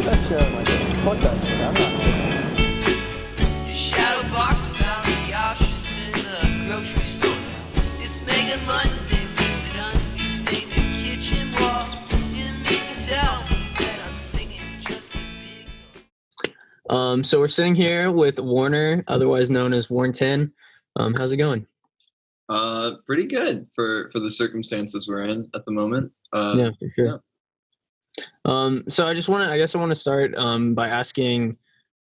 That's like fuck that shit. I'm not. Your shadow box found the options in the grocery store. It's Mega Monday, makes it understain the kitchen wall. Didn't make you tell me that I'm singing just a big noise. So we're sitting here with Warner, otherwise known as Warren 10. How's it going? Pretty good for the circumstances we're in at the moment. Yeah, for sure. Yeah. So I want to start by asking,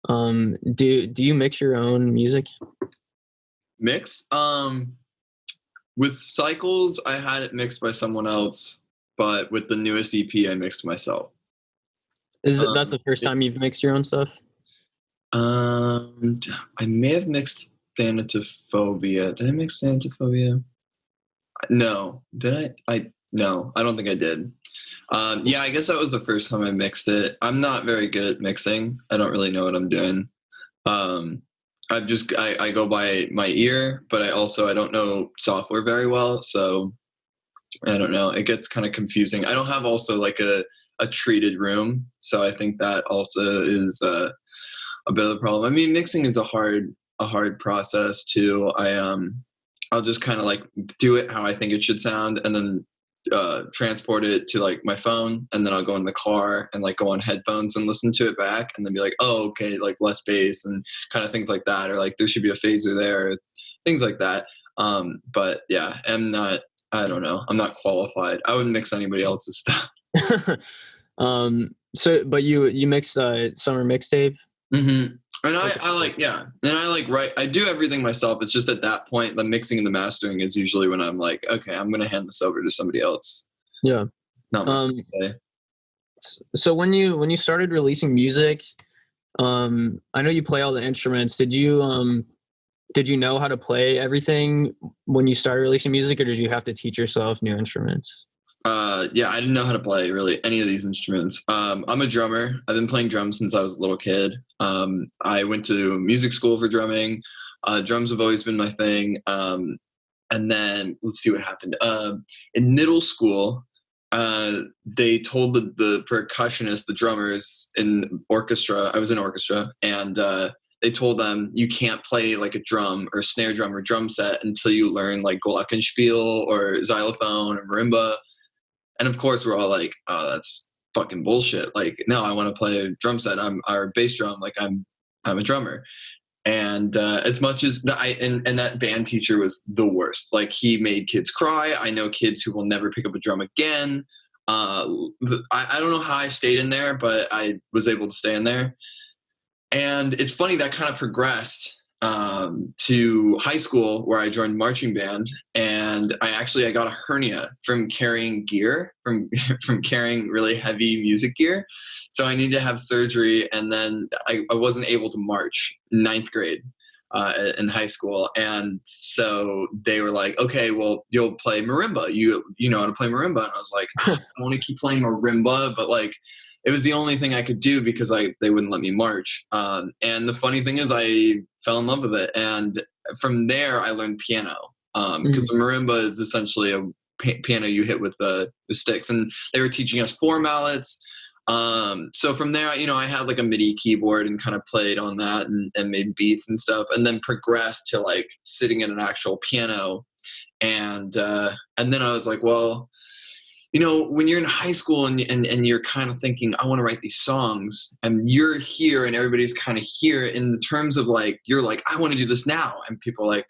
do you mix your own music? Mix? With Cycles, I had it mixed by someone else, but with the newest EP, I mixed myself. That's the first time you've mixed your own stuff? I may have mixed Thanatophobia. Did I mix Thanatophobia? No. Did I? No, I don't think I did. Yeah, I guess that was the first time I mixed it. I'm not very good at mixing. I don't really know what I'm doing. I go by my ear, but I don't know software very well, so I don't know. It gets kind of confusing. I don't have also like a treated room, so I think that also is a bit of the problem. I mean, mixing is a hard process too. I'll just kind of like do it how I think it should sound, and then transport it to like my phone, and then I'll go in the car and like go on headphones and listen to it back, and then be like, oh, okay, like less bass and kind of things like that, or like there should be a phaser there, things like that. But yeah, I don't know. I'm not qualified. I wouldn't mix anybody else's stuff. But you mixed Summer Mixtape? Mm-hmm. And I do everything myself. It's just at that point, the mixing and the mastering is usually when I'm like, okay, I'm going to hand this over to somebody else. Yeah. Not my day. So when you started releasing music, I know you play all the instruments. Did you know how to play everything when you started releasing music, or did you have to teach yourself new instruments? Yeah, I didn't know how to play really any of these instruments. I'm a drummer. I've been playing drums since I was a little kid. I went to music school for drumming. Drums have always been my thing. And then let's see what happened. In middle school, they told the percussionist, the drummers in orchestra, I was in orchestra, and they told them you can't play like a drum or a snare drum or drum set until you learn like glockenspiel or xylophone or marimba. And of course we're all like, oh, that's fucking bullshit. Like, no, I want to play a drum set. Or bass drum. Like I'm a drummer. And as much as and that band teacher was the worst. Like he made kids cry. I know kids who will never pick up a drum again. I don't know how I stayed in there, but I was able to stay in there. And it's funny that kind of progressed to high school, where I joined marching band, and I got a hernia from carrying gear, from carrying really heavy music gear. So I needed to have surgery, and then I wasn't able to march in 9th grade in high school. And so they were like, okay, well, you'll play marimba. You know how to play marimba. And I was like, I want to keep playing marimba, but like, it was the only thing I could do because they wouldn't let me march. And the funny thing is I fell in love with it. And from there, I learned piano because the marimba is essentially a piano you hit with sticks. And they were teaching us 4 mallets. So from there, I had like a MIDI keyboard and kind of played on that and made beats and stuff, and then progressed to like sitting at an actual piano. And then I was like, well, when you're in high school and you're kind of thinking, I want to write these songs, and you're here and everybody's kind of here in the terms of like, you're like, I want to do this now. And people are like,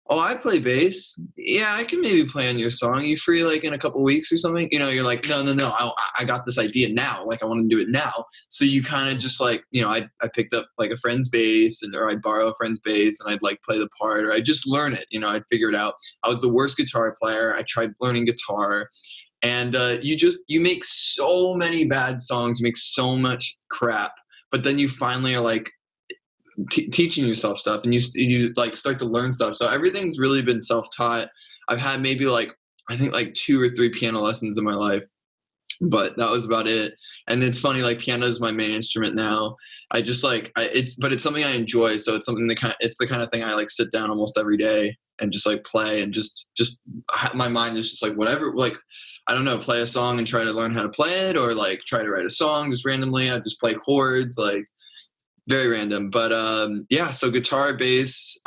oh, I play bass. Yeah, I can maybe play on your song. You free like in a couple weeks or something? You're like, no. I got this idea now. Like I want to do it now. So you kind of just like, I picked up like a friend's bass or I'd borrow a friend's bass and I'd like play the part, or I'd just learn it. I'd figure it out. I was the worst guitar player. I tried learning guitar. And you make so many bad songs, you make so much crap, but then you finally are like teaching yourself stuff, and you like start to learn stuff. So everything's really been self-taught. I've had maybe like, I think like 2 or 3 piano lessons in my life. but that was about it. And it's funny, like piano is my main instrument now. I just like but it's something I enjoy. So it's something that it's the kind of thing I like sit down almost every day and just like play and just my mind is just like whatever, like, I don't know, play a song and try to learn how to play it, or like try to write a song just randomly. I just play chords, like very random. But yeah, so guitar, bass,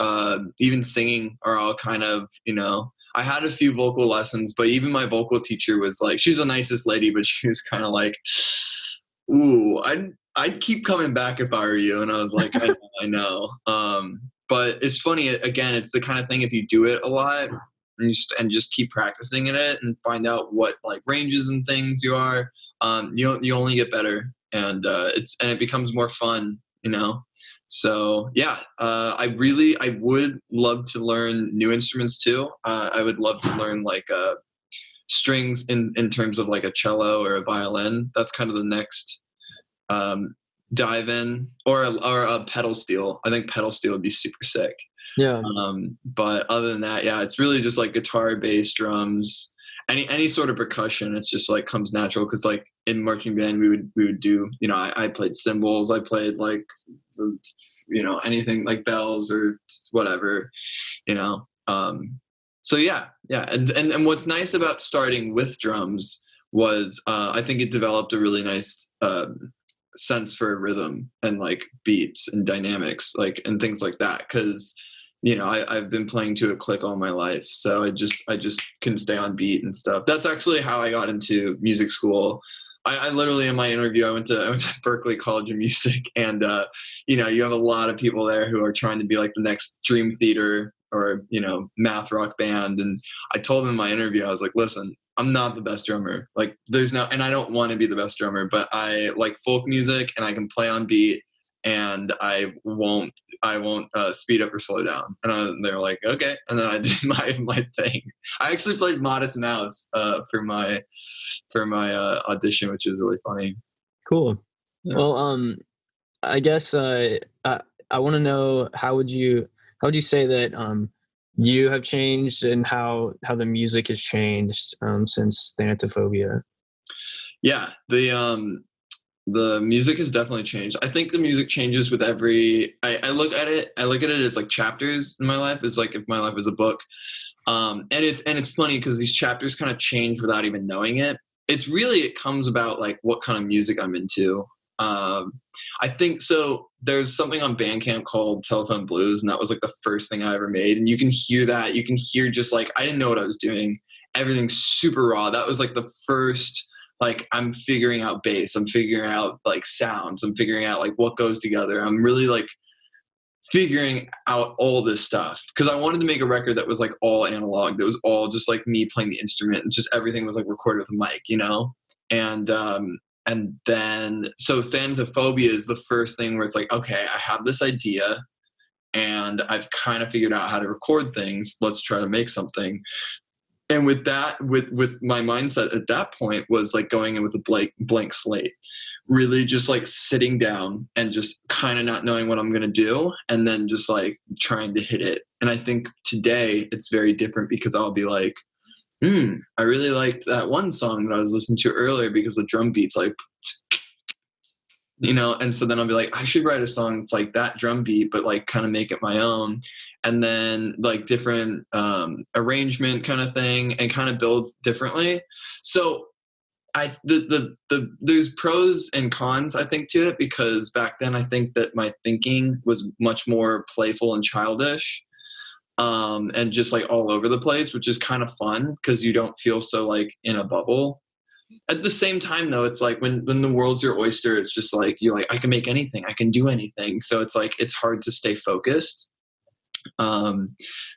even singing are all kind of, you know, I had a few vocal lessons, but even my vocal teacher was like, she's the nicest lady, but she was kind of like, ooh, I'd keep coming back if I were you. And I was like, I know. But it's funny, again, it's the kind of thing, if you do it a lot and just keep practicing at it and find out what like ranges and things you are, you only get better, and it becomes more fun, you know? So yeah, I would love to learn new instruments too. I would love to learn like strings in terms of like a cello or a violin. That's kind of the next dive in, or a pedal steel. I think pedal steel would be super sick. Yeah. But other than that, yeah, it's really just like guitar, bass, drums, any sort of percussion. It's just like comes natural, because like in marching band we would do, you know, I played cymbals, I played like you know, anything like bells or whatever, you know. So yeah, and what's nice about starting with drums was I think it developed a really nice sense for rhythm and like beats and dynamics, like, and things like that, because you know, I've been playing to a click all my life, so I just can stay on beat and stuff. That's actually how I got into music school. I literally, in my interview, I went to Berklee College of Music, and you know, you have a lot of people there who are trying to be like the next Dream Theater or, you know, math rock band. And I told them in my interview, I was like, listen, I'm not the best drummer. Like, and I don't want to be the best drummer, but I like folk music and I can play on beat, and I won't speed up or slow down. And they were like, okay. And then I did my thing. I actually played Modest Mouse for my audition, which is really funny. Cool. Yeah. Well, I guess I want to know, how would you say that you have changed, and how the music has changed since Thanatophobia? Yeah, the music has definitely changed. I think the music changes with every. I look at it as like chapters in my life. It's like if my life was a book, and it's funny because these chapters kind of change without even knowing it. It comes about like what kind of music I'm into. I think so. There's something on Bandcamp called Telephone Blues, and that was like the first thing I ever made. And you can hear that. You can hear just like, I didn't know what I was doing. Everything's super raw. That was like the first, like, I'm figuring out bass. I'm figuring out like sounds. I'm figuring out like what goes together. I'm really like figuring out all this stuff, because I wanted to make a record that was like all analog. That was all just like me playing the instrument, and just everything was like recorded with a mic, you know? And then, so Thanatophobia is the first thing where it's like, okay, I have this idea and I've kind of figured out how to record things. Let's try to make something. And with that, with my mindset at that point was like going in with a blank slate, really just like sitting down and just kind of not knowing what I'm going to do, and then just like trying to hit it. And I think today it's very different, because I'll be like, I really liked that one song that I was listening to earlier because the drum beat's like, you know, and so then I'll be like, I should write a song that's like that drum beat, but like kind of make it my own. And then like different arrangement kind of thing, and kind of build differently. So there's pros and cons, I think, to it, because back then I think that my thinking was much more playful and childish. And just like all over the place, which is kind of fun because you don't feel so like in a bubble. At the same time though, it's like when the world's your oyster, it's just like, you're like, I can make anything, I can do anything. So it's like, it's hard to stay focused.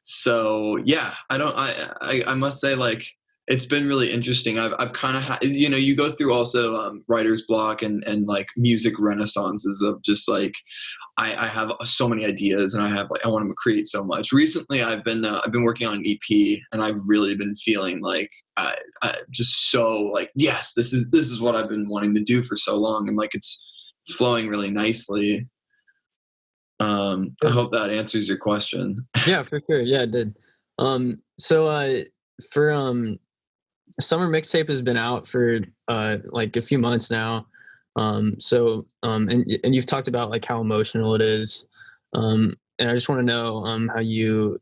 So yeah, I must say, like, it's been really interesting. I've kind of you know, you go through also writer's block and like music renaissances of just like, I have so many ideas, and I want to create so much. Recently, I've been working on an EP, and I've really been feeling like I just so like, yes, this is what I've been wanting to do for so long, and like it's flowing really nicely. I hope that answers your question. Yeah, for sure. Yeah, it did. So for Summer Mixtape has been out for like a few months now. And you've talked about like how emotional it is. And I just want to know how you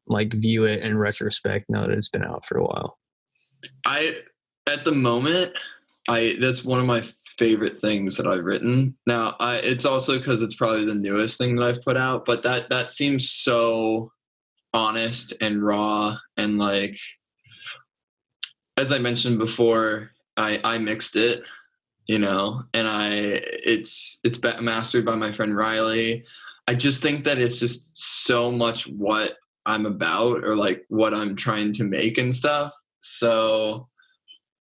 like view it in retrospect now that it's been out for a while. At the moment, that's one of my favorite things that I've written. Now, it's also because it's probably the newest thing that I've put out, but that seems so honest and raw, and like, as I mentioned before, I mixed it, you know, and it's mastered by my friend Riley. I just think that it's just so much what I'm about, or like what I'm trying to make and stuff. So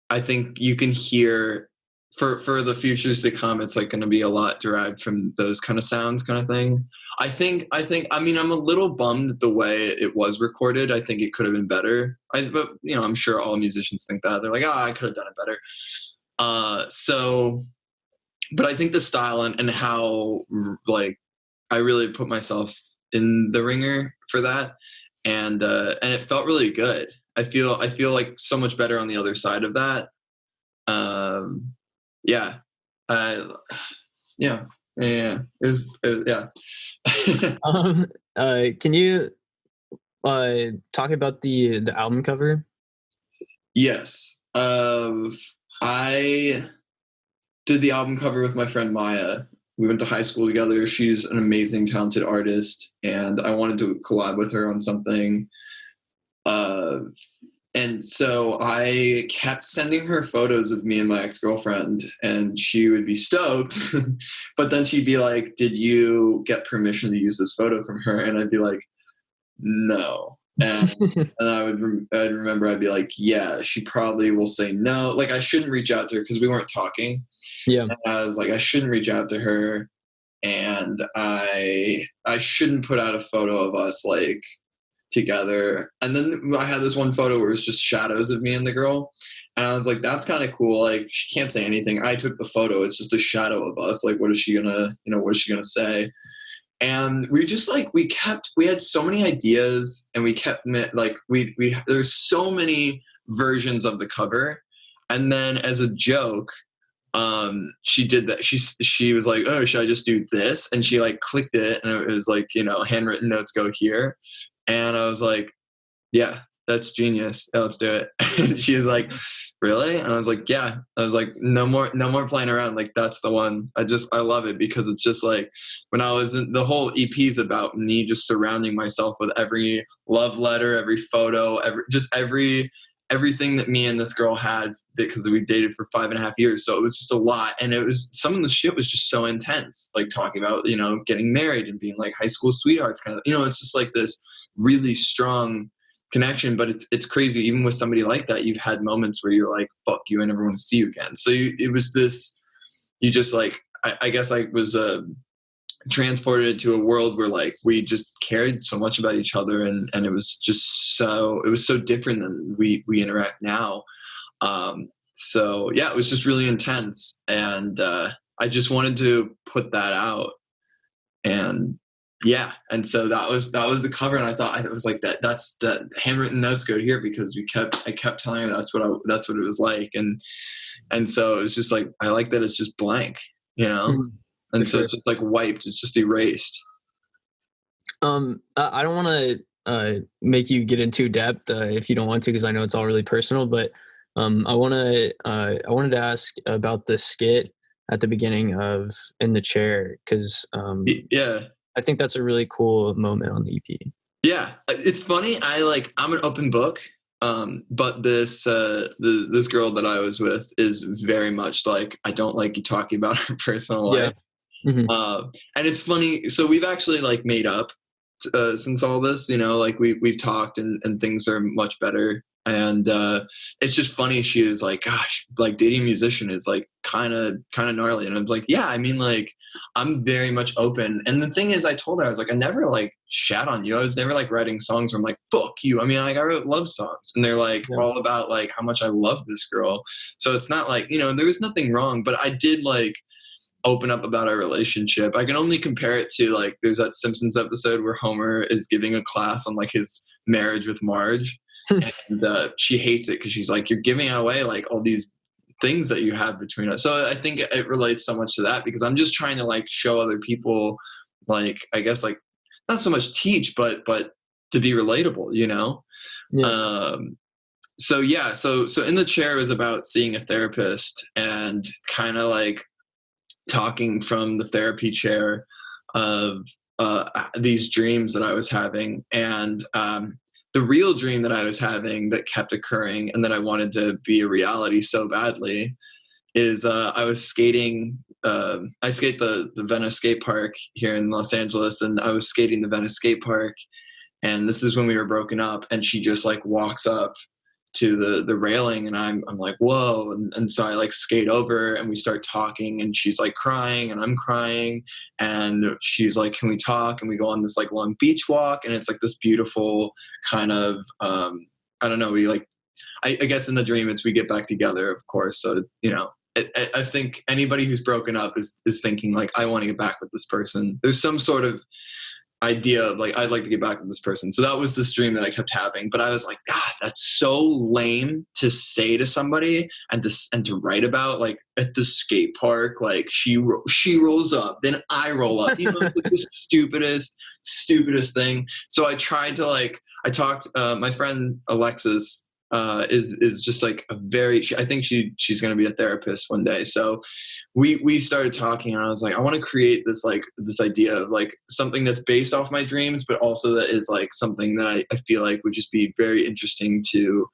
I think you can hear for the futures to come, it's like going to be a lot derived from those kind of sounds, kind of thing. I mean, I'm a little bummed the way it was recorded. I think it could have been better. But you know, I'm sure all musicians think that. They're like, I could have done it better. But I think the style and how, like, I really put myself in the ringer for that. And it felt really good. I feel like so much better on the other side of that. Yeah. Yeah. It was yeah. Can you talk about the album cover? Yes. I did the album cover with my friend Maya. We went to high school together. She's an amazing, talented artist, and I wanted to collab with her on something. And so I kept sending her photos of me and my ex-girlfriend, and she would be stoked. But then she'd be like, did you get permission to use this photo from her? And I'd be like, no. And I'd remember I'd be like, yeah, she probably will say no. Like, I shouldn't reach out to her because we weren't talking. Yeah. And I was like, I shouldn't reach out to her. And I shouldn't put out a photo of us like together. And then I had this one photo where it was just shadows of me and the girl. And I was like, that's kind of cool. Like, she can't say anything. I took the photo. It's just a shadow of us. Like, what is she gonna say? And we just like, we had so many ideas, and we kept like, there's so many versions of the cover. And then as a joke, she did that. She was like, oh, should I just do this? And she like clicked it, and it was like, you know, handwritten notes go here. And I was like, yeah, that's genius. Yeah, let's do it. And she was like, really? And I was like, yeah. I was like, no more playing around. Like, that's the one. I love it because it's just like, when I was in, the whole EP is about me just surrounding myself with every love letter, every photo, everything that me and this girl had, because we dated for 5.5 years. So it was just a lot. And it was, some of the shit was just so intense, like talking about, you know, getting married and being like high school sweethearts kind of, you know, it's just like this really strong connection. But it's crazy. Even with somebody like that, you've had moments where you're like, fuck you, I never want to see you again. So it was this, you just like, I guess I was transported to a world where like we just cared so much about each other, and it was just so different than we interact now. So yeah, it was just really intense, and I just wanted to put that out. And yeah, and so that was the cover, and I thought, it was like that's the handwritten notes go here, because I kept telling her that's what it was like, and so it was just like, I like that it's just blank, you know. Mm-hmm. And so it's just like wiped. It's just erased. I don't want to make you get in too depth if you don't want to, because I know it's all really personal. But I wanted to ask about the skit at the beginning of "In the Chair," because yeah, I think that's a really cool moment on the EP. Yeah, it's funny. I'm an open book. But this this girl that I was with is very much like, I don't like you talking about her personal life. Mm-hmm. And it's funny. So we've actually like made up since all this, you know, like we've talked, and things are much better. And it's just funny. She was like, gosh, like dating a musician is like kind of gnarly. And I was like, yeah, I mean, like, I'm very much open. And the thing is, I told her, I was like, I never like shat on you. I was never like writing songs where I'm like, fuck you. I mean, like, I wrote love songs, and they're like all about like how much I love this girl. So it's not like, you know, there was nothing wrong, but I did like open up about our relationship. I can only compare it to like, there's that Simpsons episode where Homer is giving a class on like his marriage with Marge. and she hates it because she's like, you're giving away like all these things that you have between us. So I think it relates so much to that, because I'm just trying to like show other people, like, I guess, like, not so much teach, but to be relatable, you know? Yeah. So yeah, so In the Chair is about seeing a therapist and kind of like talking from the therapy chair of these dreams that I was having. And the real dream that I was having that kept occurring and that I wanted to be a reality so badly is I was skating. I skate the Venice skate park here in Los Angeles, and I was skating the Venice skate park. And this is when we were broken up, and she just like walks up to the railing, and I'm like, whoa. And so I like skate over, and we start talking, and she's like crying and I'm crying, and she's like, can we talk? And we go on this like long beach walk, and it's like this beautiful kind of, I don't know, we like, I guess in the dream it's we get back together, of course. So, you know, I think anybody who's broken up is thinking like, I want to get back with this person. There's some sort of idea of like, I'd like to get back with this person. So that was this dream that I kept having. But I was like, God, that's so lame to say to somebody and to write about, like at the skate park, like she rolls up, then I roll up. You know, like the stupidest thing. So I tried to like, I talked, my friend Alexis is just like a very, I think she's going to be a therapist one day. So we started talking, and I was like, I want to create this, like this idea of like something that's based off my dreams, but also that is like something that I feel like would just be very interesting to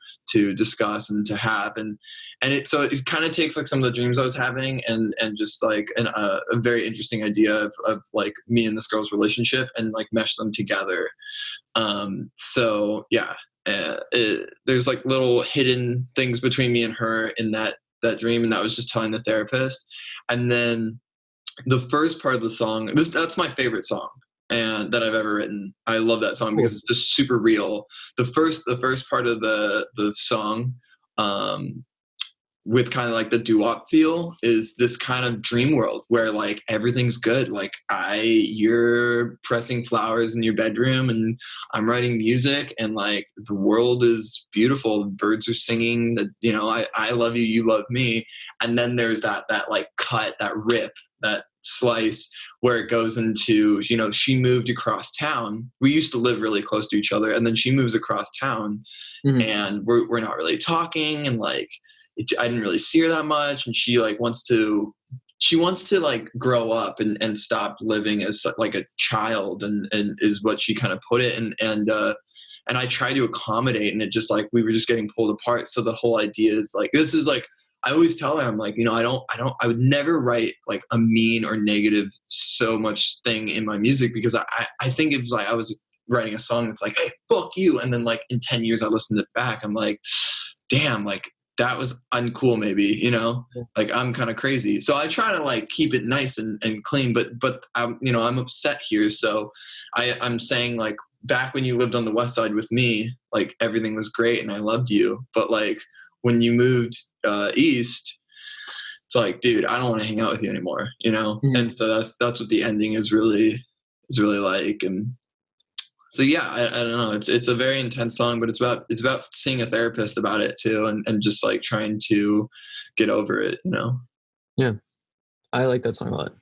discuss and to have. And it kind of takes like some of the dreams I was having and just like a very interesting idea of like me and this girl's relationship and like mesh them together. So yeah. There's like little hidden things between me and her in that dream, and that was just telling the therapist. And then the first part of the song, that's my favorite song and that I've ever written. I love that song because it's just super real. The first part of the song, with kind of like the doo-wop feel, is this kind of dream world where like everything's good. Like you're pressing flowers in your bedroom and I'm writing music, and like the world is beautiful. The birds are singing, that, you know, I love you, you love me. And then there's that like cut, that rip, that slice where it goes into, you know, she moved across town. We used to live really close to each other, and then she moves across town, and we're not really talking, and like I didn't really see her that much, and she like wants to like grow up and stop living as like a child, and is what she kind of put it. And I tried to accommodate, and it just like we were just getting pulled apart. So the whole idea is like, this is like, I always tell her, I'm like, you know, I would never write like a mean or negative so much thing in my music, because I think it was like I was writing a song that's like, hey, fuck you. And then like in 10 years I listened it back, I'm like, damn, like that was uncool maybe, you know, like I'm kind of crazy. So I try to like keep it nice and clean, but I'm, you know, I'm upset here. So I'm saying like, back when you lived on the West Side with me, like everything was great and I loved you. But like when you moved east, it's like, dude, I don't want to hang out with you anymore, you know? And so that's what the ending is really like. And so yeah, I don't know. It's a very intense song, but it's about seeing a therapist about it too, and just like trying to get over it, you know? Yeah, I like that song a lot.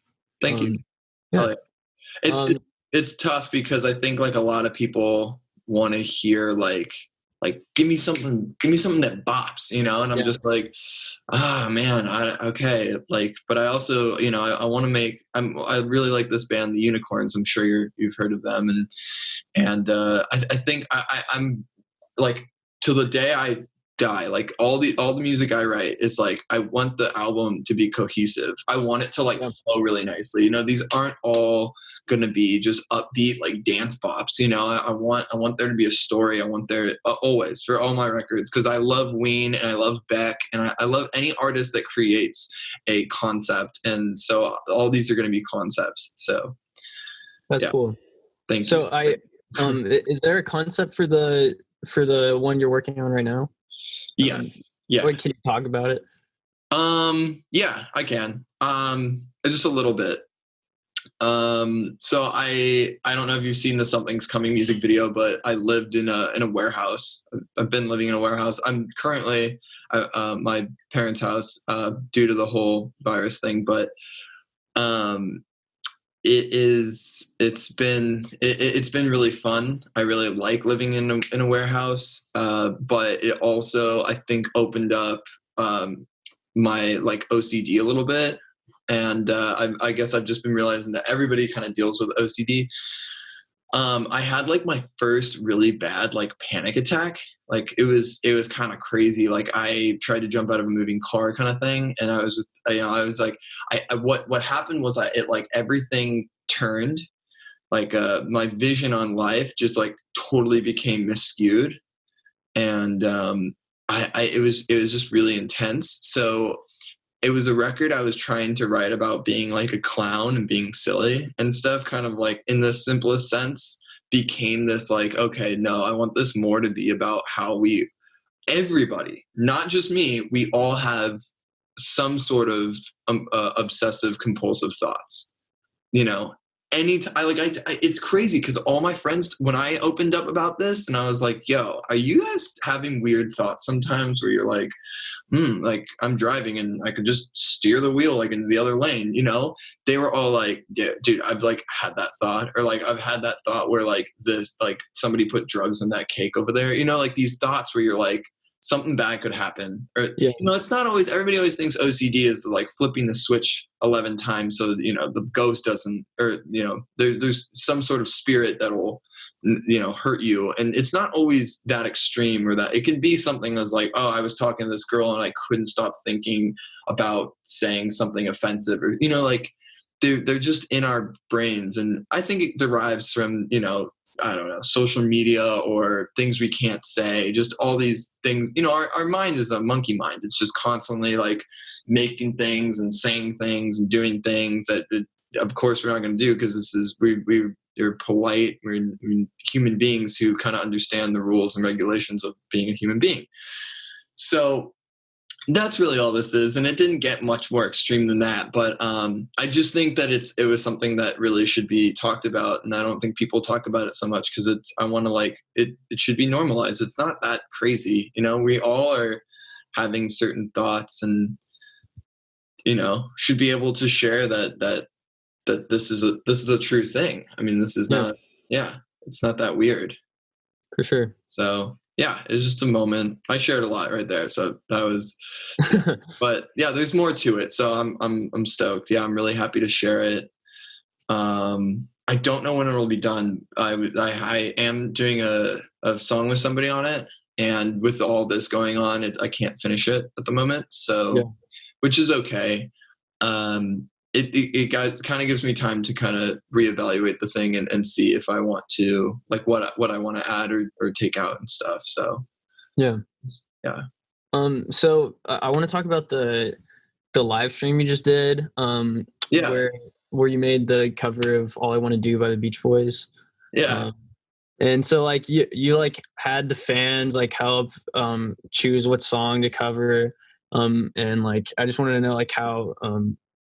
Thank you. Yeah, it's tough because I think like a lot of people want to hear like give me something that bops, you know? And I'm just like, man, okay. Like, but I also, you know, I want to make, I really like this band, the Unicorns. I'm sure you've heard of them. And I think I'm like, till the day I die, like all the music I write, it's like, I want the album to be cohesive. I want it to like flow really nicely. You know, these aren't all going to be just upbeat like dance bops, you know. I want there to be a story. I want there always, for all my records, because I love Ween and I love Beck, and I love any artist that creates a concept, and so all these are going to be concepts. So that's cool. Thank you. So is there a concept for the one you're working on right now? Yes. Yeah. Wait, can you talk about it? Yeah, I can. Just a little bit. So I don't know if you've seen the Something's Coming music video, but I lived in a warehouse. I've been living in a warehouse. I'm currently my parents' house due to the whole virus thing, but it's been really fun. I really like living in a warehouse, but it also, I think, opened up my like OCD a little bit. And I guess I've just been realizing that everybody kind of deals with OCD. I had like my first really bad like panic attack. Like it was kind of crazy. Like I tried to jump out of a moving car kind of thing, and I was just, I was like, what happened was it like everything turned, like my vision on life just like totally became miscued, and it was just really intense. So it was a record I was trying to write about being like a clown and being silly and stuff, kind of like in the simplest sense, became this like, okay, no, I want this more to be about how everybody, not just me, we all have some sort of obsessive compulsive thoughts, you know. Anytime it's crazy because all my friends, when I opened up about this and I was like, yo, are you guys having weird thoughts sometimes where you're like, like I'm driving and I could just steer the wheel like into the other lane, you know? They were all like, yeah, dude, I've like had that thought, or like I've had that thought where like this, like somebody put drugs in that cake over there, you know, like these thoughts where you're like, something bad could happen. Or, you know, it's not always, everybody always thinks OCD is like flipping the switch 11 times so that, you know, the ghost doesn't, or, you know, there's some sort of spirit that will, you know, hurt you. And it's not always that extreme, or that it can be something as like, oh, I was talking to this girl and I couldn't stop thinking about saying something offensive, or, you know, like they're just in our brains. And I think it derives from, you know, I don't know, social media or things we can't say, just all these things, you know, our mind is a monkey mind. It's just constantly like making things and saying things and doing things that of course we're not going to do, because this is, we're polite, we're human beings who kind of understand the rules and regulations of being a human being. So that's really all this is, and it didn't get much more extreme than that. But I just think that it was something that really should be talked about, and I don't think people talk about it so much because I want to like it should be normalized. It's not that crazy, you know. We all are having certain thoughts, and you know, should be able to share that this is a true thing. I mean, this is not, it's not that weird. For sure. So. Yeah, it was just a moment. I shared a lot right there, so that was. But yeah, there's more to it, so I'm stoked. Yeah, I'm really happy to share it. I don't know when it will be done. I am doing a song with somebody on it, and with all this going on, I can't finish it at the moment. So, which is okay. It kind of gives me time to kind of reevaluate the thing and see if I want to, like, what I want to add or take out and stuff. So yeah. So I want to talk about the live stream you just did. Where you made the cover of "All I Want to Do" by the Beach Boys. Yeah. And so like you like had the fans like help choose what song to cover. And like I just wanted to know like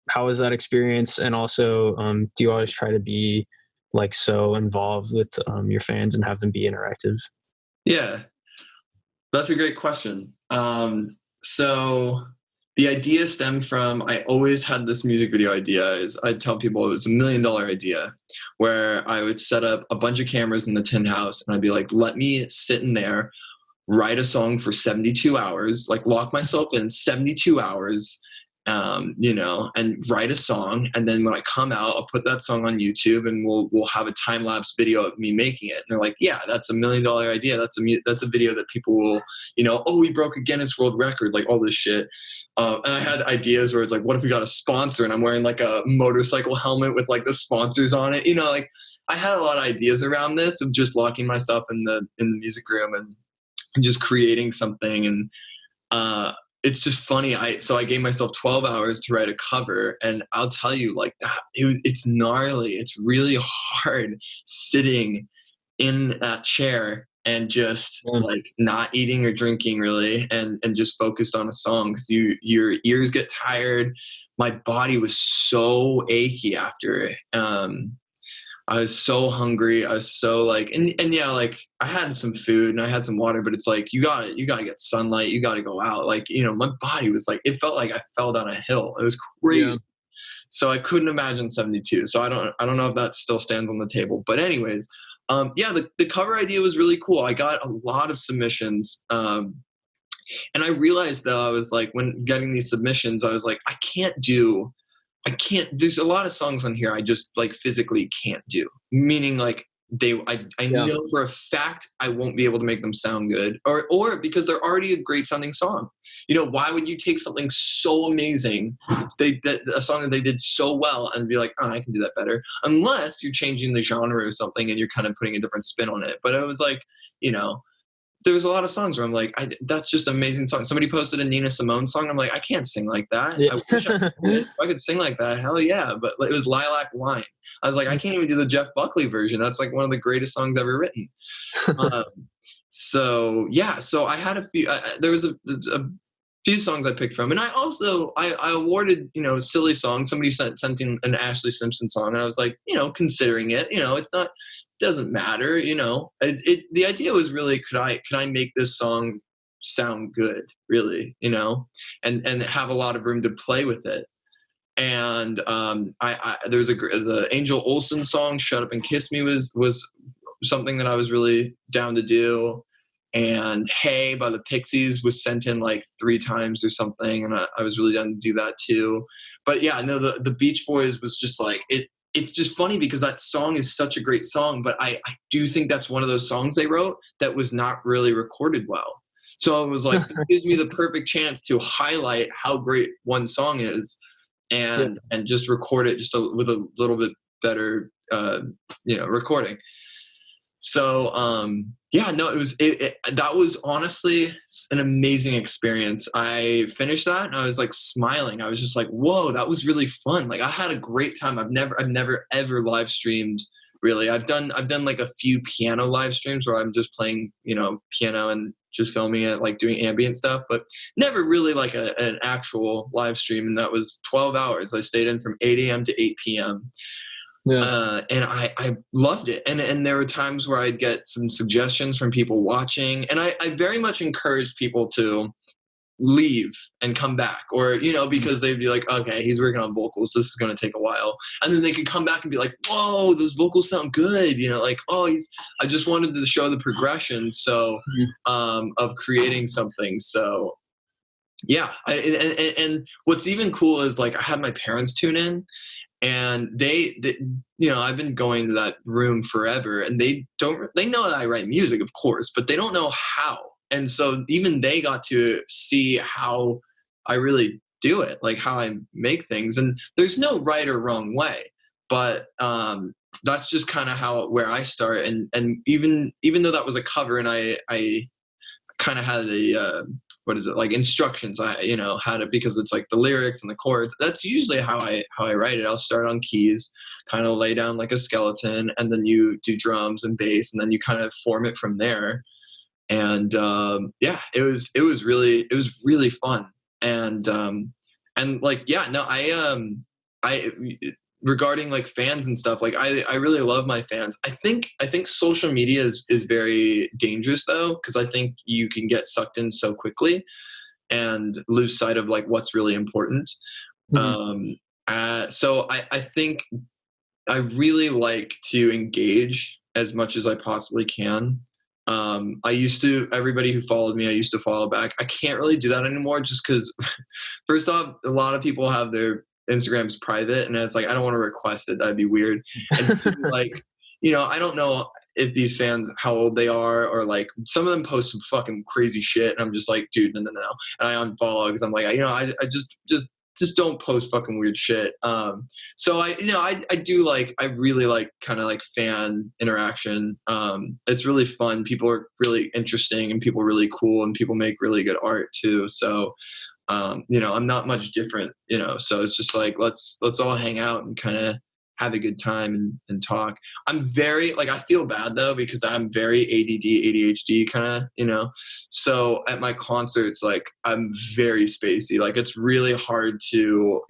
how was that experience? And also, do you always try to be like so involved with your fans and have them be interactive? Yeah, that's a great question. So the idea stemmed from, I always had this music video idea. I'd tell people it was $1 million idea, where I would set up a bunch of cameras in the tin house and I'd be like, let me sit in there, write a song for 72 hours, like lock myself in 72 hours, you know, and write a song. And then when I come out, I'll put that song on YouTube and we'll have a time-lapse video of me making it. And they're like, yeah, that's $1 million idea. That's a video that people will, you know, oh, we broke a Guinness World Record, like all this shit. And I had ideas where it's like, what if we got a sponsor and I'm wearing like a motorcycle helmet with like the sponsors on it? You know, like I had a lot of ideas around this of just locking myself in the music room and just creating something. And, it's just funny. So I gave myself 12 hours to write a cover, and I'll tell you, like, it's gnarly. It's really hard sitting in that chair and just like not eating or drinking really, and just focused on a song, because your ears get tired. my body was so achy after it. I was so hungry. I was so like, and yeah, like I had some food and I had some water, but it's like, you gotta get sunlight. You gotta go out. Like, you know, my body was like, it felt like I fell down a hill. It was crazy. Yeah. So I couldn't imagine 72. So I don't know if that still stands on the table, but anyways, yeah, the cover idea was really cool. I got a lot of submissions. And I realized though, I was like, when getting these submissions, I was like, there's a lot of songs on here I just like physically can't do. Meaning like I know for a fact I won't be able to make them sound good, or because they're already a great sounding song. You know, why would you take something so amazing, a song that they did so well, and be like, oh, I can do that better, unless you're changing the genre or something and you're kind of putting a different spin on it. But it was like, you know, there was a lot of songs where I'm like, that's just an amazing song. Somebody posted a Nina Simone song. I'm like, I can't sing like that. Yeah. I wish I could. If I could sing like that, hell yeah. But it was Lilac Wine. I was like, I can't even do the Jeff Buckley version. That's like one of the greatest songs ever written. So yeah, so I had a few. There was a few songs I picked from, and I also I awarded, you know, silly songs. Somebody sent in an Ashley Simpson song, and I was like, you know, considering it, you know, it's not. Doesn't matter, you know. The idea was really, could I make this song sound good, really, you know, and have a lot of room to play with it. And there's the Angel Olsen song "Shut Up and Kiss Me" was something that I was really down to do. And "Hey" by the Pixies was sent in like 3 times or something, and I was really down to do that too. But yeah, no, the Beach Boys was just like it. It's just funny because that song is such a great song, but I do think that's one of those songs they wrote that was not really recorded well. So it was like, it gives me the perfect chance to highlight how great one song is and just record it with a little bit better, you know, recording. So, yeah, no, that was honestly an amazing experience. I finished that and I was like smiling. I was just like, whoa, that was really fun. Like I had a great time. I've never ever live streamed really. I've done like a few piano live streams where I'm just playing, you know, piano and just filming it, like doing ambient stuff, but never really like an actual live stream. And that was 12 hours. I stayed in from 8 a.m. to 8 p.m. Yeah. And I loved it. And there were times where I'd get some suggestions from people watching. And I very much encouraged people to leave and come back, or, you know, because they'd be like, okay, he's working on vocals, this is going to take a while. And then they could come back and be like, whoa, those vocals sound good. You know, like, oh, I just wanted to show the progression. So, of creating something. So yeah. And what's even cool is like, I had my parents tune in. And they, you know, I've been going to that room forever, and they know that I write music, of course, but they don't know how. And so even they got to see how I really do it, like how I make things. And there's no right or wrong way, but that's just kind of where I start. And even though that was a cover, and I kind of had like instructions, I, you know, had it, because it's like the lyrics and the chords. That's usually how I write it. I'll start on keys, kind of lay down like a skeleton, and then you do drums and bass, and then you kind of form it from there. And yeah, it was really fun. And like, yeah, no, I regarding like fans and stuff, like I really love my fans. I think social media is very dangerous though, because I think you can get sucked in so quickly and lose sight of like what's really important. Mm-hmm. So I think I really like to engage as much as I possibly can. Everybody who followed me, I used to follow back. I can't really do that anymore, just because first off, a lot of people have their Instagram's private, and it's like, I don't want to request it. That'd be weird. And like, you know, I don't know if these fans, how old they are, or like some of them post some fucking crazy shit. And I'm just like, dude, no. And I unfollow because I'm like, you know, I just don't post fucking weird shit. So I really like kind of like fan interaction. It's really fun. People are really interesting, and people are really cool, and people make really good art too. So, you know, I'm not much different, you know, so it's just like, let's all hang out and kind of have a good time and talk. I'm very like, I feel bad though, because I'm very ADD, ADHD kind of, so at my concerts, like I'm very spacey. Like it's really hard to,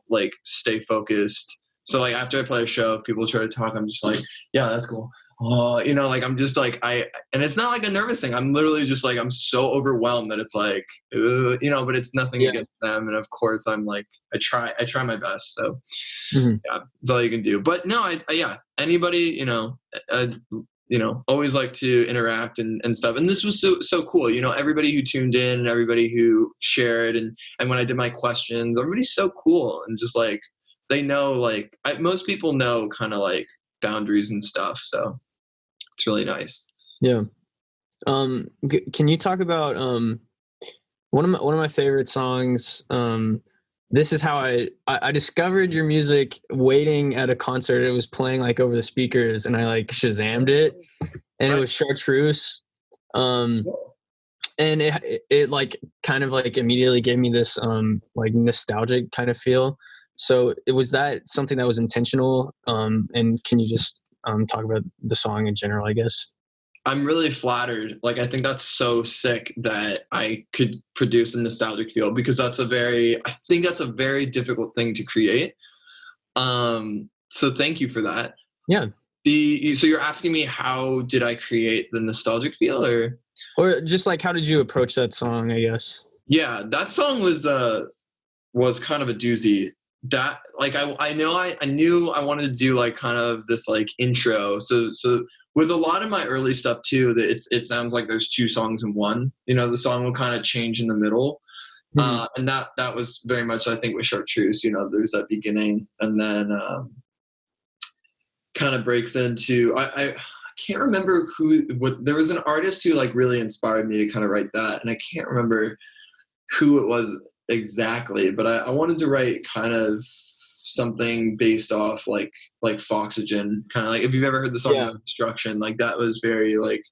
like stay focused. So like after I play a show, if people try to talk, I'm just like, yeah, that's cool. Oh, like I'm just like, and it's not like a nervous thing. I'm literally just like, I'm so overwhelmed that it's like, but it's nothing against them. And of course I'm like, I try my best. So yeah, that's all you can do. But no, anybody, always like to interact and stuff. And this was so cool. Everybody who tuned in, everybody who shared, and when I did my questions, everybody's so cool. And just like, they know, like most people know kind of like boundaries and stuff. So it's really nice. Yeah. Can you talk about one of my favorite songs? This is how I discovered your music waiting at a concert. It was playing like over the speakers, and I like Shazammed it, and it was Chartreuse. And it like kind of like immediately gave me this like nostalgic kind of feel. So was that something that was intentional? And can you just talk about the song in general, I guess? I'm really flattered. Like, I think that's so sick that I could produce a nostalgic feel, because I think that's a very difficult thing to create. So thank you for that. Yeah. So you're asking me, how did I create the nostalgic feel, or just like, how did you approach that song, I guess? Yeah, that song was kind of a doozy. That like I knew I wanted to do like kind of this like intro. So with a lot of my early stuff too, that it sounds like there's two songs in one. The song will kind of change in the middle, and that was very much, I think, with Chartreuse. There's that beginning, and then kind of breaks into I can't remember what. There was an artist who like really inspired me to kind of write that, and I can't remember who it was exactly, but I wanted to write kind of something based off like Foxygen, kind of like, if you've ever heard the song Destruction, like that was very like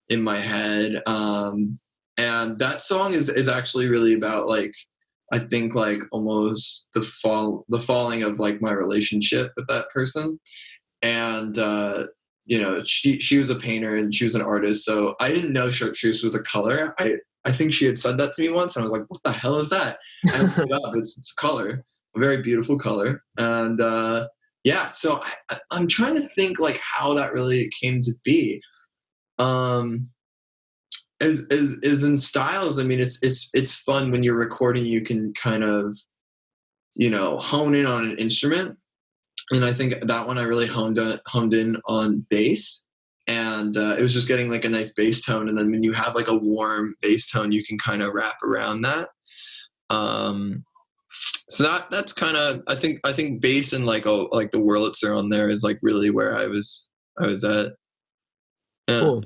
in my head. And that song is actually really about like, I think like almost the falling of like my relationship with that person. And she was a painter and she was an artist, so I didn't know Chartreuse was a color. I think she had said that to me once, and I was like, what the hell is that? And I looked it up. It's a color, a very beautiful color. And so I'm trying to think like how that really came to be. As in styles, I mean, it's fun when you're recording, you can kind of, hone in on an instrument. And I think that one I really honed in on bass. And it was just getting like a nice bass tone. And then when you have like a warm bass tone, you can kind of wrap around that. So that's kind of, I think bass and like the Wurlitzer on there is like really where I was at. Yeah. Cool.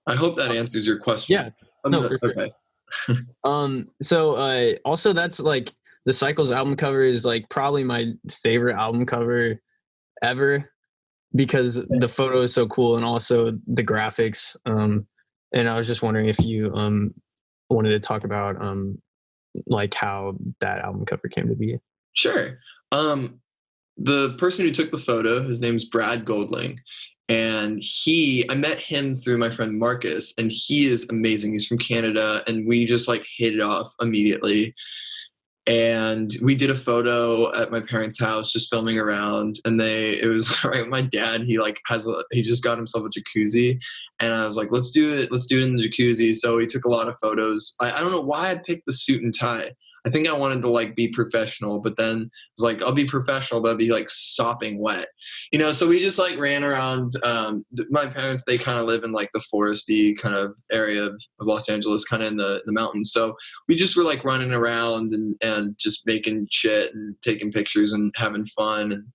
I hope that answers your question. Yeah. No, for sure. Okay. So also that's like the Cycles album cover is like probably my favorite album cover ever, because the photo is so cool and also the graphics. And I was just wondering if you wanted to talk about like how that album cover came to be. Sure. The person who took the photo, his name's Brad Goldling, and I met him through my friend Marcus, and he is amazing. He's from Canada, and we just like hit it off immediately. And we did a photo at my parents' house, just filming around. And it was right. My dad, he just got himself a jacuzzi, and I was like, let's do it in the jacuzzi. So we took a lot of photos. I don't know why I picked the suit and tie. I think I wanted to like be professional, but then I was like, I'll be professional, but I'll be like sopping wet, so we just like ran around. My parents, they kind of live in like the foresty kind of area of Los Angeles, kind of in the mountains. So we just were like running around and just making shit and taking pictures and having fun.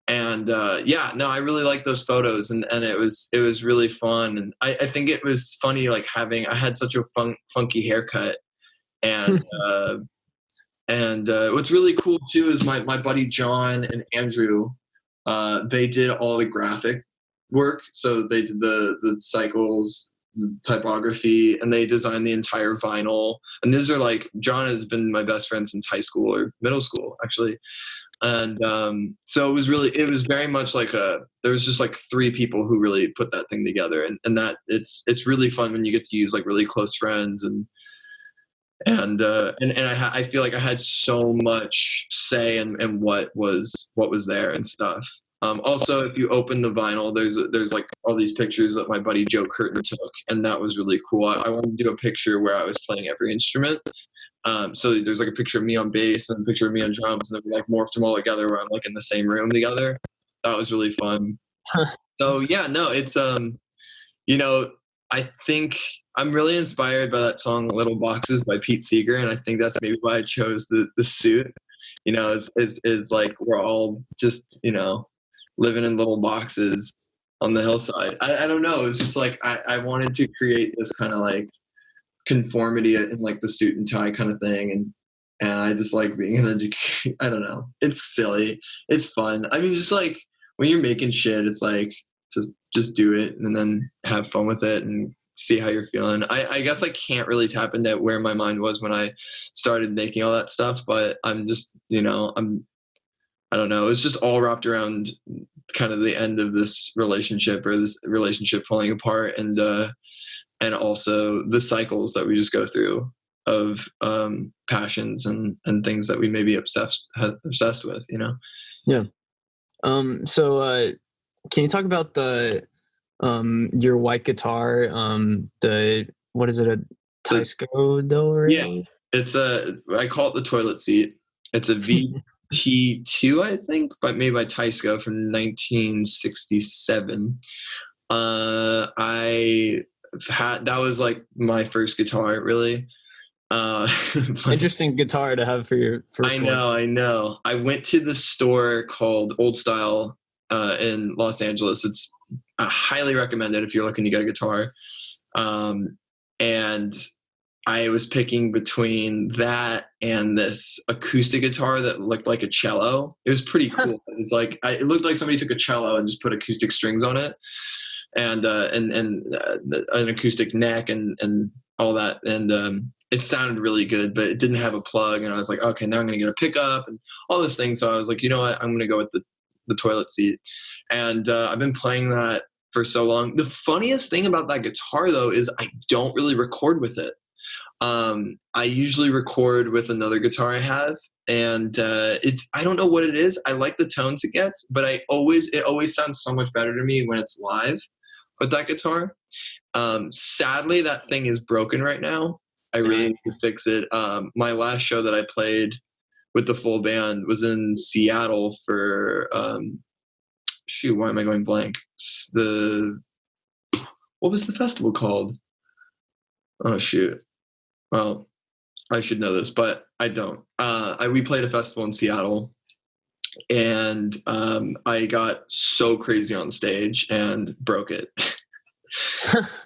I really like those photos, and it was really fun. And I think it was funny, like I had such a funky haircut. And what's really cool too is my buddy John and Andrew, they did all the graphic work. So they did the Cycles, the typography, and they designed the entire vinyl. And these are like, John has been my best friend since high school or middle school, actually. And so it was very much like there was just like 3 people who really put that thing together, and that it's really fun when you get to use like really close friends, and I feel like I had so much say in what was there and stuff. Also, if you open the vinyl, there's like all these pictures that my buddy Joe Curtin took, and that was really cool. I wanted to do a picture where I was playing every instrument. So there's like a picture of me on bass and a picture of me on drums, and then we like morphed them all together where I'm like in the same room together. That was really fun. So yeah, no, it's you know, I think I'm really inspired by that song "Little Boxes" by Pete Seeger, and I think that's maybe why I chose the suit. You know, is like we're all just, you know, living in little boxes on the hillside. I don't know. It's just like I wanted to create this kind of like conformity in like the suit and tie kind of thing, and I just like being an educator. I don't know. It's silly. It's fun. I mean, just like when you're making shit, it's like just do it and then have fun with it and see how you're feeling. I guess I can't really tap into where my mind was when I started making all that stuff, but I'm just, you know, I don't know. It's just all wrapped around kind of the end of this relationship, or this relationship falling apart, and also the cycles that we just go through of passions and things that we may be obsessed with, you know? Yeah. So can you talk about the your white guitar, what is it, a Teisco Del? Yeah, it's I call it the toilet seat. It's a VT2, I think, but made by Teisco from 1967. That was like my first guitar, really. Interesting guitar to have for your first one. I know. I went to the store called Old Style in Los Angeles. It's highly recommended if you're looking to get a guitar. And I was picking between that and this acoustic guitar that looked like a cello. It was pretty cool. It was like it looked like somebody took a cello and just put acoustic strings on it, and an acoustic neck and all that. And it sounded really good, but it didn't have a plug. And I was like, okay, now I'm going to get a pickup and all this thing. So I was like, you know what? I'm going to go with the toilet seat. And I've been playing that for so long. The funniest thing about that guitar, though, is I don't really record with it. I usually record with another guitar I have, and I don't know what it is. I like the tones it gets, but it always sounds so much better to me when it's live with that guitar. Sadly, that thing is broken right now. I really need to fix it. My last show that I played with the full band was in Seattle for why am I going blank? What was the festival called? Oh shoot. Well, I should know this, but I don't. We played a festival in Seattle, and I got so crazy on stage and broke it.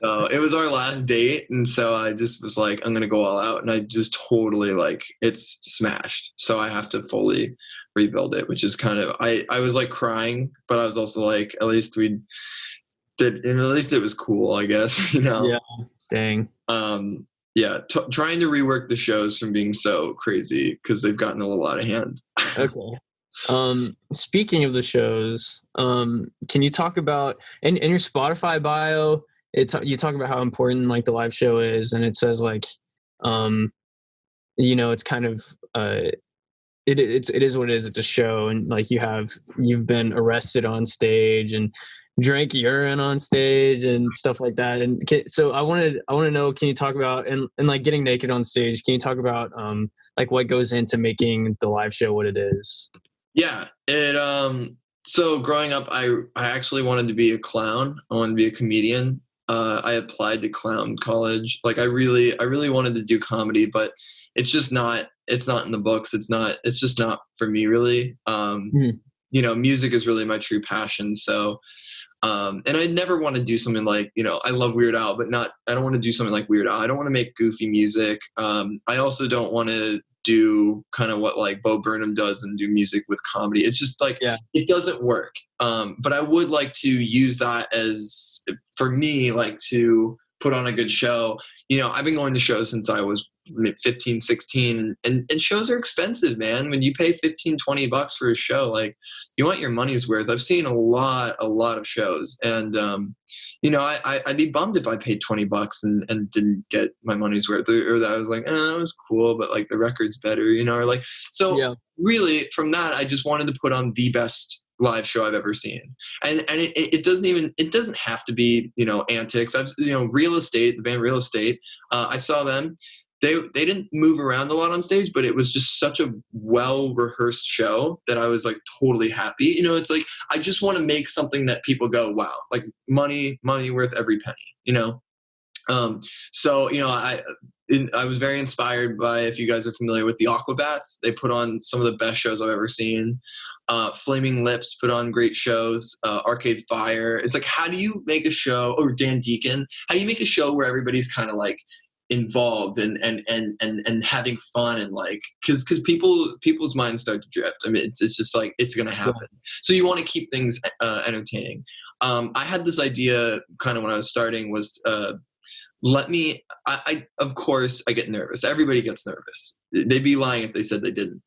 So it was our last date, and so I just was like, I'm gonna go all out, and I just totally it's smashed. So I have to fully rebuild it, which is kind of I was like crying, but I was also like, at least we did, and at least it was cool, I guess, you know. Yeah. Dang. Yeah, trying to rework the shows from being so crazy because they've gotten a little out of hand. Okay. Speaking of the shows, can you talk about in your Spotify bio? You talk about how important like the live show is, and it says like, you know, it's kind of it is what it is. It's a show, and like you've been arrested on stage and drank urine on stage and stuff like that. And so I want to know, can you talk about and like getting naked on stage? Can you talk about like what goes into making the live show what it is? Yeah, so growing up, I actually wanted to be a clown. I wanted to be a comedian. I applied to clown college. Like I really wanted to do comedy, but it's just not. It's not in the books. It's just not for me, really. You know, music is really my true passion. So. And I never want to do something like, you know, I love Weird Al, but I don't want to do something like Weird Al. I don't want to make goofy music. I also don't want to do kind of what like Bo Burnham does and do music with comedy. It's just like, It doesn't work. But I would like to use that as, for me, like to put on a good show. You know, I've been going to shows since I was 15, 16, and shows are expensive, man. When you pay 15, $20 for a show, like, you want your money's worth. I've seen a lot of shows, and I'd be bummed if I paid $20 and didn't get my money's worth, or that I was like, it was cool, but like the record's better, or like, so yeah. Really from that, I just wanted to put on the best live show I've ever seen. And it doesn't have to be, antics. I've, Real Estate, the band Real Estate, I saw them. They didn't move around a lot on stage, but it was just such a well-rehearsed show that I was like totally happy. It's like, I just want to make something that people go, wow, like money worth every penny, So, I was very inspired by, if you guys are familiar with the Aquabats, they put on some of the best shows I've ever seen. Flaming Lips put on great shows. Arcade Fire. It's like, how do you make a show, or Dan Deacon, how do you make a show where everybody's kind of like involved and having fun, and like, because people's minds start to drift. I mean, it's just like, it's gonna happen. So you want to keep things entertaining. I had this idea kind of when I was starting, was of course I get nervous. Everybody gets nervous. They'd be lying if they said they didn't.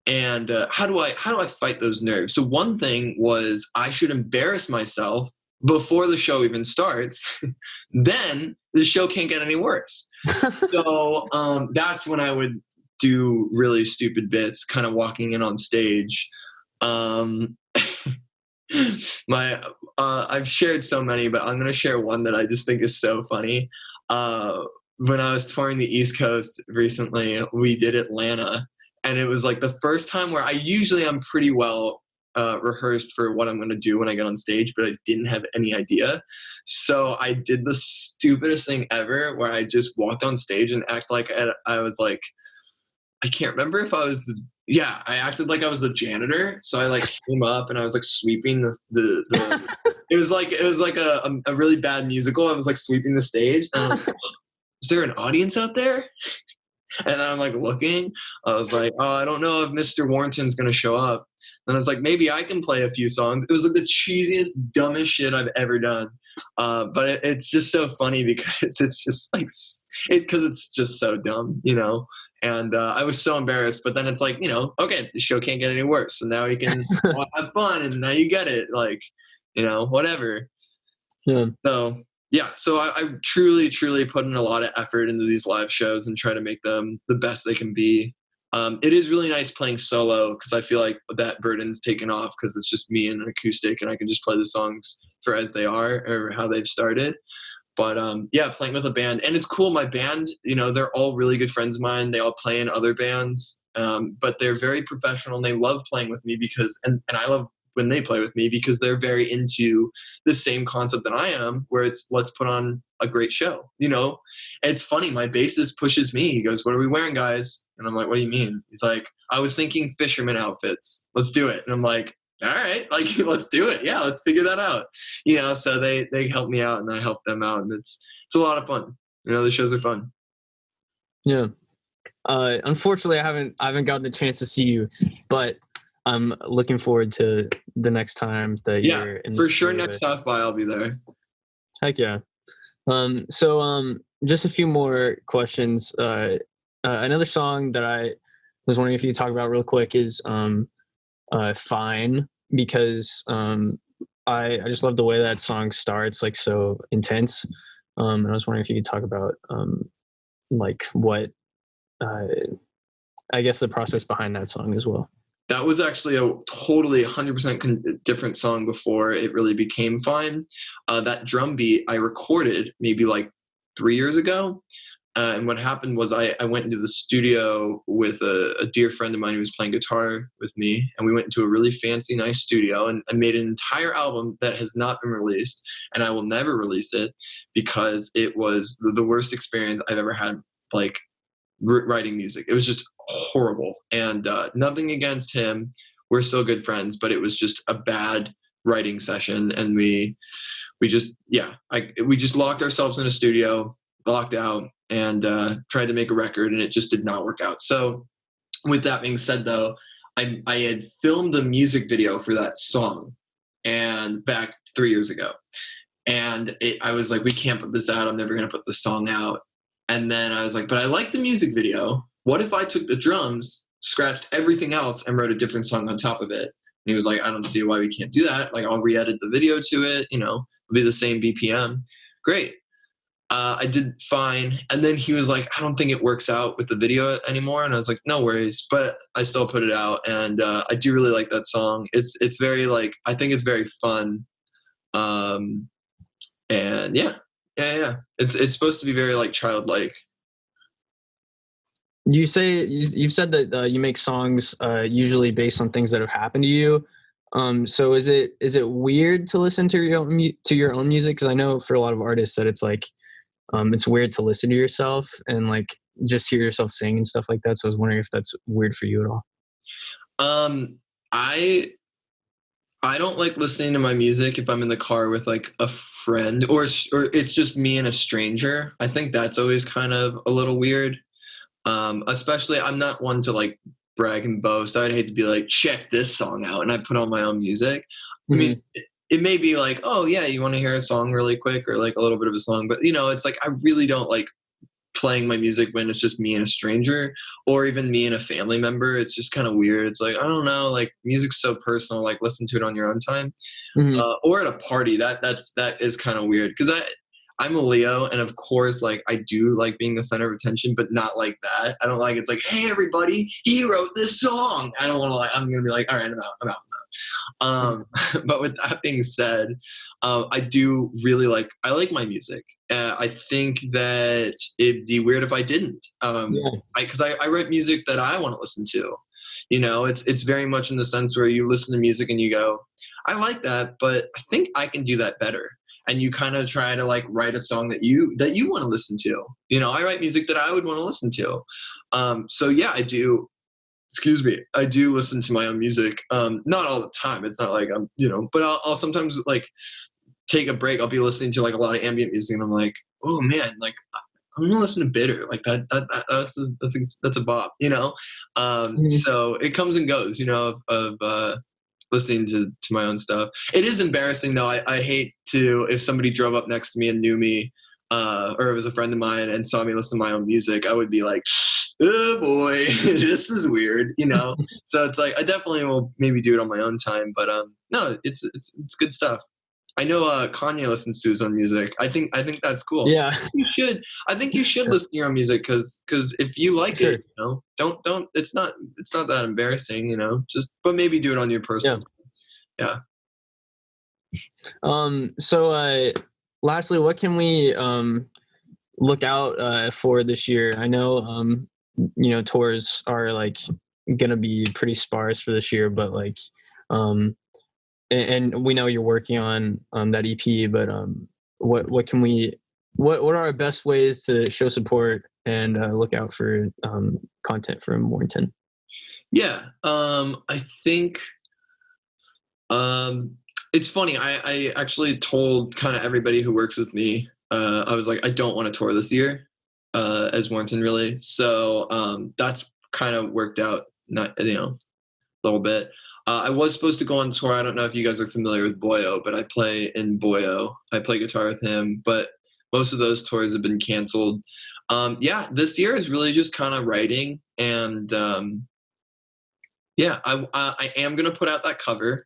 And how do I fight those nerves? So one thing was, I should embarrass myself before the show even starts. Then the show can't get any worse. So that's when I would do really stupid bits, kind of walking in on stage. I've shared so many, but I'm going to share one that I just think is so funny. When I was touring the East Coast recently, we did Atlanta, and it was like the first time where I'm pretty well rehearsed for what I'm going to do when I get on stage, but I didn't have any idea. So I did the stupidest thing ever, where I just walked on stage and acted like I was like, I can't remember if I was I acted like I was the janitor. So I like came up and I was like sweeping the it was like a really bad musical. I was like sweeping the stage. And I was like, is there an audience out there? And then I'm like looking. I was like, oh, I don't know if Mr. Warrenton's going to show up. And I was like, maybe I can play a few songs. It was like the cheesiest, dumbest shit I've ever done. But it's just so funny because it's just like, because it's just so dumb, And I was so embarrassed, but then it's like, okay, the show can't get any worse. So now you can have fun, and now you get it, like, whatever. Yeah. So yeah, so I truly, truly put in a lot of effort into these live shows and try to make them the best they can be. It is really nice playing solo, because I feel like that burden's taken off, because it's just me and an acoustic, and I can just play the songs for as they are, or how they've started. But playing with a band, and it's cool. My band, they're all really good friends of mine. They all play in other bands, but they're very professional, and they love playing with me because, and I love when they play with me, because they're very into the same concept that I am, where it's, let's put on a great show. It's funny. My bassist pushes me. He goes, "What are we wearing, guys?" And I'm like, "What do you mean?" He's like, "I was thinking fisherman outfits. Let's do it." And I'm like, all right, like, let's do it. Yeah, let's figure that out. So they help me out, and I help them out, and it's a lot of fun. The shows are fun. Yeah. Unfortunately, I haven't gotten the chance to see you, but I'm looking forward to the next time that you're in. For sure, next South by I'll be there. Heck yeah. So just a few more questions. Another song that I was wondering if you could talk about real quick is Fine, because I just love the way that song starts, like, so intense. And I was wondering if you could talk about like what I guess the process behind that song as well. That was actually a totally 100% different song before it really became Fine. That drum beat I recorded maybe like 3 years ago. And what happened was I went into the studio with a dear friend of mine who was playing guitar with me. And we went into a really fancy, nice studio and made an entire album that has not been released. And I will never release it, because it was the worst experience I've ever had, like, writing music. It was just horrible. And nothing against him. We're still good friends, but it was just a bad writing session. And we just locked ourselves in a studio, locked out, and tried to make a record, and it just did not work out. So with that being said, though, I had filmed a music video for that song, and back 3 years ago. And I was like, we can't put this out. I'm never going to put the song out. And then I was like, but I like the music video. What if I took the drums, scratched everything else, and wrote a different song on top of it? And he was like, I don't see why we can't do that. Like, I'll re-edit the video to it, it'll be the same BPM. Great. I did fine. And then he was like, I don't think it works out with the video anymore. And I was like, no worries. But I still put it out. And I do really like that song. It's very like, I think it's very fun. And yeah. It's supposed to be very like childlike. You've said that you make songs usually based on things that have happened to you. So is it weird to listen to your own music? Because I know for a lot of artists that it's like it's weird to listen to yourself and like just hear yourself sing and stuff like that. So I was wondering if that's weird for you at all. I don't like listening to my music if I'm in the car with like a friend or it's just me and a stranger. I think that's always kind of a little weird. Especially I'm not one to like brag and boast. I'd hate to be like, check this song out, and I put on my own music. I mean, it may be like, oh yeah, you want to hear a song really quick or like a little bit of a song, but it's like I really don't like playing my music when it's just me and a stranger or even me and a family member. It's just kind of weird. It's like, I don't know, like music's so personal, like listen to it on your own time. Or at a party. That is kind of weird because I'm a Leo, and of course, like I do like being the center of attention, but not like that. I don't like it's like, hey everybody, he wrote this song. I don't want to like. I'm gonna be like, all right, I'm out. But with that being said, I do really like. I like my music. I think that it'd be weird if I didn't. Because I write music that I want to listen to. It's very much in the sense where you listen to music and you go, I like that, but I think I can do that better. And you kind of try to like write a song that you want to listen to. I write music that I would want to listen to. So yeah, I do listen to my own music. Not all the time. It's not like I'm, but I'll sometimes like take a break. I'll be listening to like a lot of ambient music and I'm like, oh man, like I'm gonna listen to Bitter. Like that's a bop, So it comes and goes, of listening to my own stuff. It is embarrassing though. I hate to, if somebody drove up next to me and knew me, or it was a friend of mine and saw me listen to my own music, I would be like, oh boy, this is weird, So it's like, I definitely will maybe do it on my own time, but no, it's good stuff. I know Kanye listens to his own music. I think that's cool. Yeah. I think you should listen to your own music because if you like it, don't. It's not that embarrassing, but maybe do it on your personal. Yeah. So lastly, what can we look out for this year? I know tours are like gonna be pretty sparse for this year, but like and we know you're working on that EP, but what are our best ways to show support and look out for content from Warrington? Yeah, I think it's funny. I actually told kind of everybody who works with me, I was like, I don't want to tour this year as Warrington really. So that's kind of worked out, not a little bit. I was supposed to go on tour. I don't know if you guys are familiar with Boyo, but I play in Boyo. I play guitar with him, but most of those tours have been canceled. This year is really just kind of writing, and I am gonna put out that cover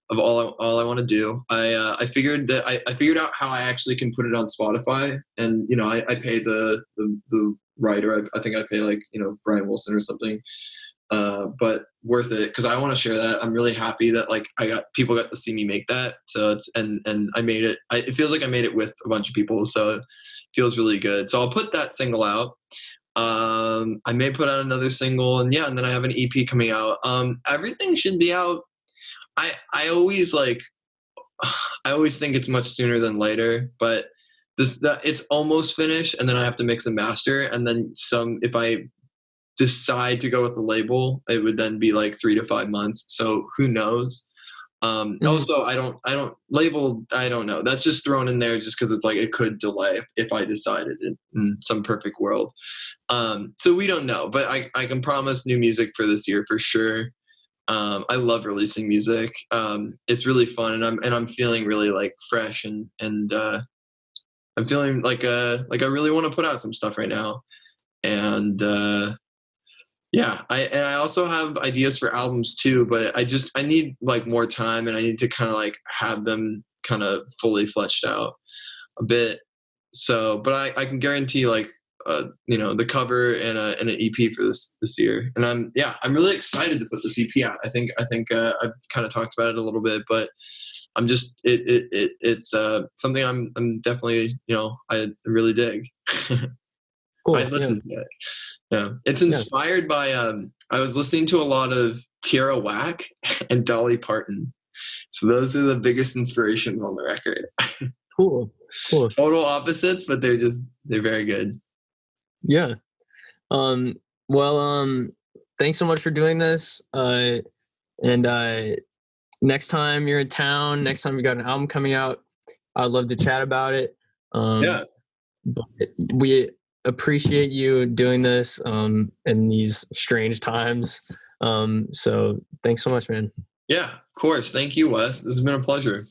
of all I want to do. I figured out how I actually can put it on Spotify, and I pay the writer. I think I pay like Brian Wilson or something. But worth it because I want to share that. I'm really happy that like people got to see me make that. So it's and I made it. It feels like I made it with a bunch of people, so it feels really good. So I'll put that single out. I may put out another single, and then I have an EP coming out. Everything should be out. I always think it's much sooner than later, but it's almost finished, and then I have to mix and master, and then if I decide to go with the label, it would then be like 3 to 5 months. So who knows? Also, I don't know. That's just thrown in there just because it's like it could delay if I decided in some perfect world. So we don't know, but I can promise new music for this year for sure. I love releasing music. It's really fun, and I'm feeling really like fresh and I'm feeling like I really want to put out some stuff right now. And yeah, I also have ideas for albums too, but I need like more time, and I need to kind of like have them kind of fully fleshed out a bit. So, but I can guarantee like the cover and an EP for this year. And I'm really excited to put this EP out. I think I've kind of talked about it a little bit, but I'm just it's something I'm definitely I really dig. Cool. I listened to it. Yeah, it's inspired by I was listening to a lot of Tierra Whack and Dolly Parton. So those are the biggest inspirations on the record. Cool. Total opposites, but they're very good. Yeah. Well, thanks so much for doing this. And next time you're in town, next time you got an album coming out, I'd love to chat about it. Yeah. But we appreciate you doing this in these strange times. So thanks so much, man. Yeah, of course. Thank you, Wes. This has been a pleasure.